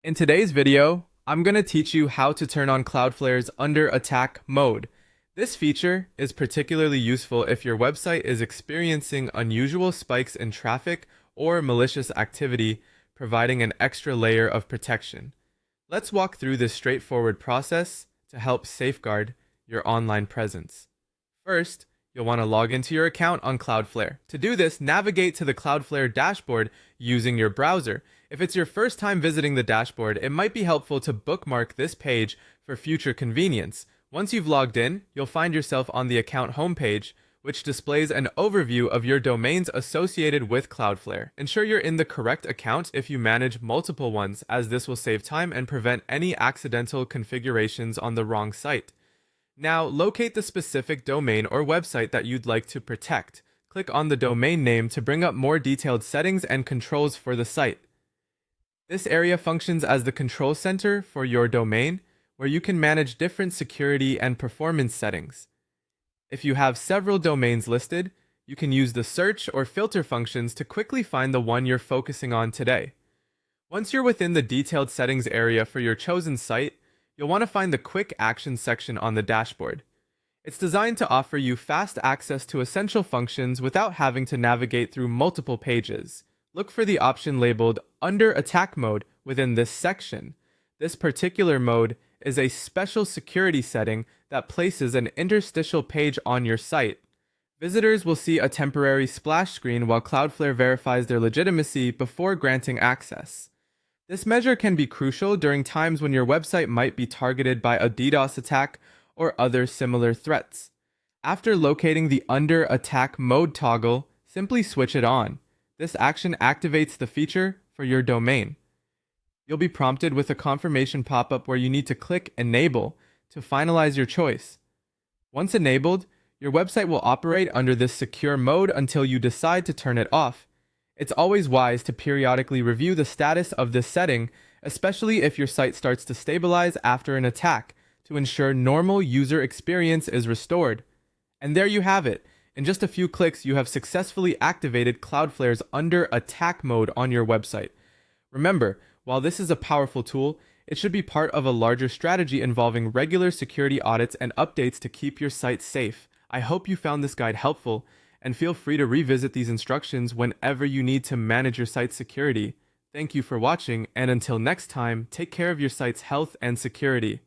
In today's video, I'm going to teach you how to turn on Cloudflare's under attack mode. This feature is particularly useful if your website is experiencing unusual spikes in traffic or malicious activity, providing an extra layer of protection. Let's walk through this straightforward process to help safeguard your online presence. First, you'll want to log into your account on Cloudflare. To do this, navigate to the Cloudflare dashboard using your browser. If it's your first time visiting the dashboard, it might be helpful to bookmark this page for future convenience. Once you've logged in, you'll find yourself on the account homepage, which displays an overview of your domains associated with Cloudflare. Ensure you're in the correct account if you manage multiple ones, as this will save time and prevent any accidental configurations on the wrong site. Now, locate the specific domain or website that you'd like to protect. Click on the domain name to bring up more detailed settings and controls for the site. This area functions as the control center for your domain, where you can manage different security and performance settings. If you have several domains listed, you can use the search or filter functions to quickly find the one you're focusing on today. Once you're within the detailed settings area for your chosen site, you'll want to find the Quick Actions section on the dashboard. It's designed to offer you fast access to essential functions without having to navigate through multiple pages. Look for the option labeled Under Attack Mode within this section. This particular mode is a special security setting that places an interstitial page on your site. Visitors will see a temporary splash screen while Cloudflare verifies their legitimacy before granting access. This measure can be crucial during times when your website might be targeted by a DDoS attack or other similar threats. After locating the Under Attack Mode toggle, simply switch it on. This action activates the feature for your domain. You'll be prompted with a confirmation pop-up where you need to click Enable to finalize your choice. Once enabled, your website will operate under this secure mode until you decide to turn it off. It's always wise to periodically review the status of this setting, especially if your site starts to stabilize after an attack, to ensure normal user experience is restored. And there you have it. In just a few clicks, you have successfully activated Cloudflare's Under Attack mode on your website. Remember, while this is a powerful tool, it should be part of a larger strategy involving regular security audits and updates to keep your site safe. I hope you found this guide helpful, and feel free to revisit these instructions whenever you need to manage your site's security. Thank you for watching, and until next time, take care of your site's health and security.